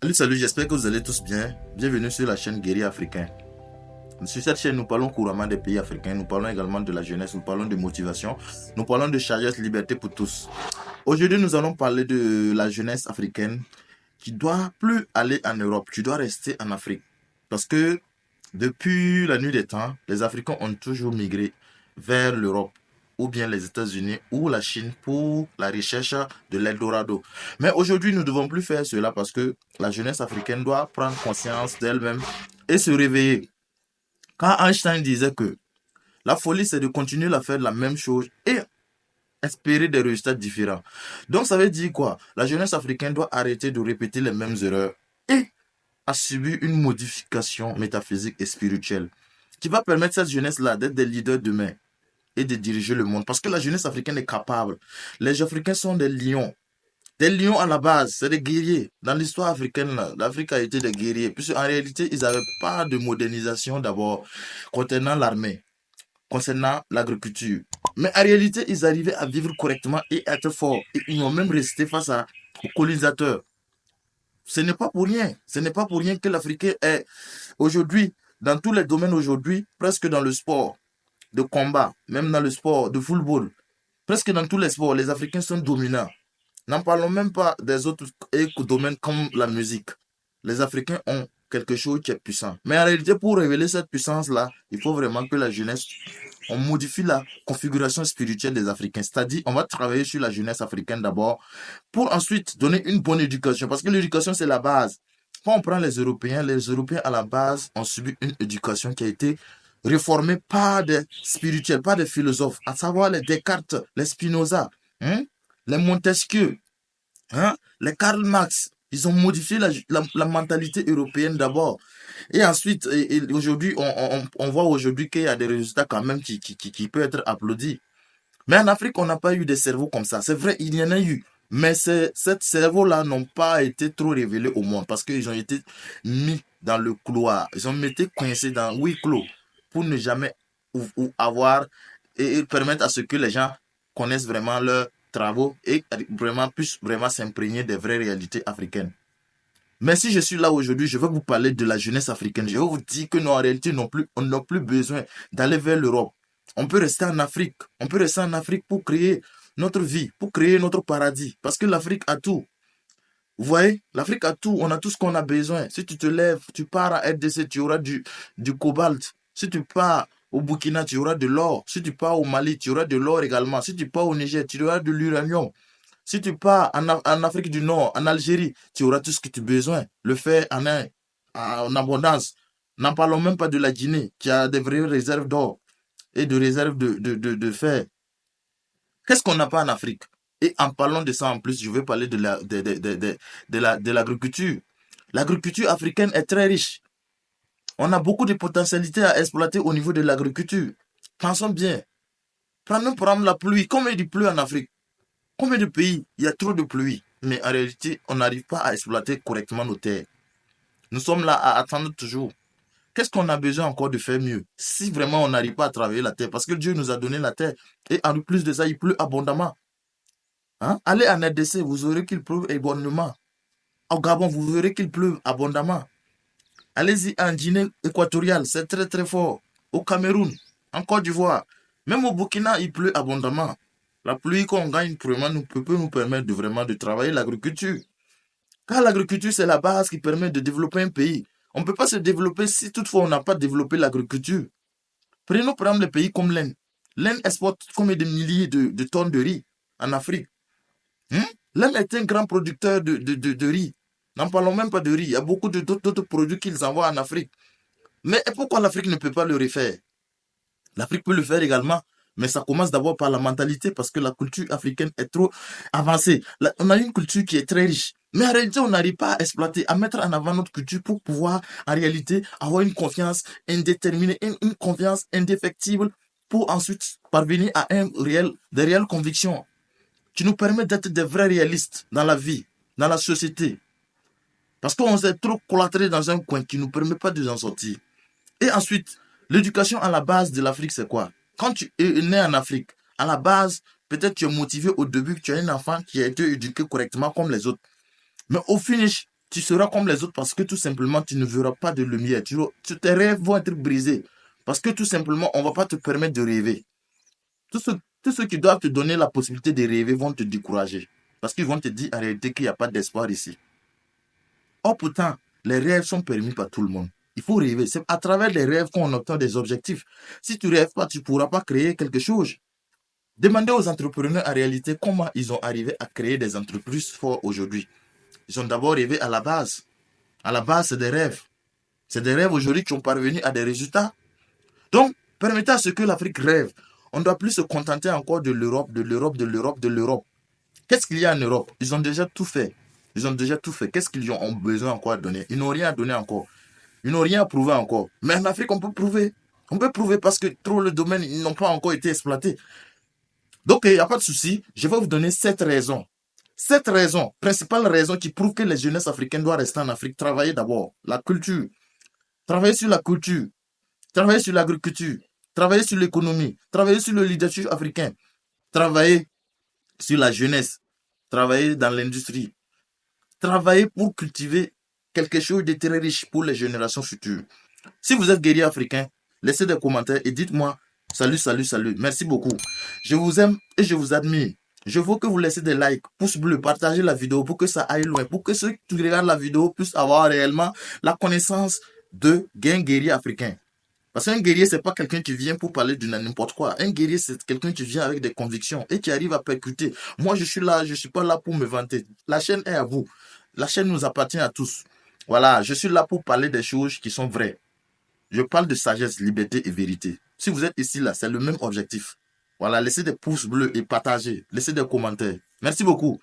Salut, j'espère que vous allez tous bien. Bienvenue sur la chaîne Guerrier Africain. Sur cette chaîne, nous parlons couramment des pays africains, nous parlons également de la jeunesse, nous parlons de motivation, nous parlons de sagesse, liberté pour tous. Aujourd'hui, nous allons parler de la jeunesse africaine qui doit plus aller en Europe, qui doit rester en Afrique. Parce que depuis la nuit des temps, les Africains ont toujours migré vers l'Europe ou bien les États-Unis ou la Chine pour la recherche de l'Eldorado. Mais aujourd'hui, nous ne devons plus faire cela parce que la jeunesse africaine doit prendre conscience d'elle-même et se réveiller. Quand Einstein disait que la folie, c'est de continuer à faire la même chose et espérer des résultats différents. Donc, ça veut dire quoi? La jeunesse africaine doit arrêter de répéter les mêmes erreurs et a subi une modification métaphysique et spirituelle qui va permettre à cette jeunesse-là d'être des leaders demain et de diriger le monde. Parce que la jeunesse africaine est capable. Les Africains sont des lions. Des lions à la base, c'est des guerriers. Dans l'histoire africaine, l'Afrique a été des guerriers. Puisque en réalité, ils n'avaient pas de modernisation d'abord concernant l'armée, concernant l'agriculture. Mais en réalité, ils arrivaient à vivre correctement et à être forts. Et ils ont même resté face aux colonisateurs. Ce n'est pas pour rien. Ce n'est pas pour rien que l'Africain est aujourd'hui, dans tous les domaines aujourd'hui, presque dans le sport de combat, même dans le sport de football, presque dans tous les sports, les Africains sont dominants. N'en parlons même pas des autres domaines comme la musique. Les Africains ont quelque chose qui est puissant. Mais en réalité, pour révéler cette puissance-là, il faut vraiment que la jeunesse, on modifie la configuration spirituelle des Africains. C'est-à-dire, on va travailler sur la jeunesse africaine d'abord pour ensuite donner une bonne éducation. Parce que l'éducation, c'est la base. Quand on prend les Européens à la base ont subi une éducation qui a été réformée par des spirituels, par des philosophes, à savoir les Descartes, les Spinoza, hein, les Montesquieu, hein, les Karl Marx. Ils ont modifié la mentalité européenne d'abord. Et ensuite, aujourd'hui, on voit aujourd'hui qu'il y a des résultats quand même qui peuvent être applaudis. Mais en Afrique, on n'a pas eu des cerveaux comme ça. C'est vrai, il y en a eu. Mais ces cerveaux-là n'ont pas été trop révélés au monde parce qu'ils ont été mis dans le couloir. Ils ont été coincés dans huis clos pour ne jamais ou avoir et permettre à ce que les gens connaissent vraiment leurs travaux et vraiment puissent vraiment s'imprégner des vraies réalités africaines. Mais si je suis là aujourd'hui, je vais vous parler de la jeunesse africaine. Je vais vous dire que nous, en réalité, on n'a plus besoin d'aller vers l'Europe. On peut rester en Afrique. On peut rester en Afrique pour créer notre vie, pour créer notre paradis. Parce que l'Afrique a tout. Vous voyez, l'Afrique a tout. On a tout ce qu'on a besoin. Si tu te lèves, tu pars à RDC, tu auras du cobalt. Si tu pars au Burkina, tu auras de l'or. Si tu pars au Mali, tu auras de l'or également. Si tu pars au Niger, tu auras de l'uranium. Si tu pars en Afrique du Nord, en Algérie, tu auras tout ce que tu as besoin. Le fer en abondance. N'en parlons même pas de la Guinée, qui a des vraies réserves d'or et de réserves de fer. Qu'est-ce qu'on n'a pas en Afrique? Et en parlant de ça en plus, je vais parler de l'agriculture. L'agriculture africaine est très riche. On a beaucoup de potentialités à exploiter au niveau de l'agriculture. Pensons bien. Prenons par exemple la pluie. Combien il pleut en Afrique? Combien de pays il y a trop de pluie, mais en réalité, on n'arrive pas à exploiter correctement nos terres. Nous sommes là à attendre toujours. Qu'est-ce qu'on a besoin encore de faire mieux si vraiment on n'arrive pas à travailler la terre? Parce que Dieu nous a donné la terre. Et en plus de ça, il pleut abondamment. Hein? Allez en RDC, vous aurez qu'il pleut abondamment. Au Gabon, vous verrez qu'il pleut abondamment. Allez-y en Guinée équatoriale, c'est très très fort. Au Cameroun, en Côte d'Ivoire, même au Burkina, il pleut abondamment. La pluie qu'on gagne vraiment peut nous permettre de vraiment de travailler l'agriculture. Car l'agriculture, c'est la base qui permet de développer un pays. On ne peut pas se développer si toutefois on n'a pas développé l'agriculture. Prenons par exemple les pays comme l'Inde. L'Inde exporte combien de milliers de tonnes de riz en Afrique. Hein? L'Inde est un grand producteur de riz. N'en parlons même pas de riz. Il y a beaucoup d'autres produits qu'ils envoient en Afrique. Mais pourquoi l'Afrique ne peut pas le refaire? L'Afrique peut le faire également, mais ça commence d'abord par la mentalité parce que la culture africaine est trop avancée. On a une culture qui est très riche. Mais en réalité, on n'arrive pas à exploiter, à mettre en avant notre culture pour pouvoir, en réalité, avoir une confiance indéterminée, une confiance indéfectible pour ensuite parvenir à des réelles convictions qui nous permettent d'être des vrais réalistes dans la vie, dans la société. Parce qu'on s'est trop cloîtré dans un coin qui ne nous permet pas de nous en sortir. Et ensuite, l'éducation à la base de l'Afrique, c'est quoi? Quand tu es né en Afrique, à la base, peut-être tu es motivé au début que tu es un enfant qui a été éduqué correctement comme les autres. Mais au finish, Tu seras comme les autres parce que tout simplement, tu ne verras pas de lumière. Tes rêves vont être brisés. Parce que tout simplement, on ne va pas te permettre de rêver. Tous ceux qui doivent te donner la possibilité de rêver vont te décourager. Parce qu'ils vont te dire en réalité qu'il n'y a pas d'espoir ici. Or pourtant, les rêves sont permis par tout le monde. Il faut rêver. C'est à travers les rêves qu'on obtient des objectifs. Si tu ne rêves pas, tu ne pourras pas créer quelque chose. Demandez aux entrepreneurs en réalité comment ils ont arrivé à créer des entreprises fortes aujourd'hui. Ils ont d'abord rêvé à la base. À la base, c'est des rêves. C'est des rêves aujourd'hui qui ont parvenu à des résultats. Donc, permettez à ce que l'Afrique rêve. On ne doit plus se contenter encore de l'Europe, de l'Europe, de l'Europe, de l'Europe. Qu'est-ce qu'il y a en Europe? Ils ont déjà tout fait. Ils ont déjà tout fait. Qu'est-ce qu'ils ont besoin encore à donner? Ils n'ont rien à donner encore. Ils n'ont rien à prouver encore. Mais en Afrique, on peut prouver. On peut prouver parce que trop le domaine, ils n'ont pas encore été exploités. Donc, il n'y a pas de souci. Je vais vous donner 7 raisons. 7 raisons, principales raisons qui prouvent que les jeunesses africaines doivent rester en Afrique. Travailler d'abord. La culture. Travailler sur la culture. Travailler sur l'agriculture. Travailler sur l'économie. Travailler sur le leadership africain. Travailler sur la jeunesse. Travailler dans l'industrie. Travailler pour cultiver quelque chose de très riche pour les générations futures. Si vous êtes guerrier africain, laissez des commentaires et dites-moi salut, salut, salut. Merci beaucoup. Je vous aime et je vous admire. Je veux que vous laissez des likes, pouces bleus, partagez la vidéo pour que ça aille loin, pour que ceux qui regardent la vidéo puissent avoir réellement la connaissance d'un guerrier africain. Parce qu'un guerrier, c'est pas quelqu'un qui vient pour parler de n'importe quoi. Un guerrier, c'est quelqu'un qui vient avec des convictions et qui arrive à percuter. Moi, je suis là, je suis pas là pour me vanter. La chaîne est à vous. La chaîne nous appartient à tous. Voilà, je suis là pour parler des choses qui sont vraies. Je parle de sagesse, liberté et vérité. Si vous êtes ici, là, c'est le même objectif. Voilà, laissez des pouces bleus et partagez. Laissez des commentaires. Merci beaucoup.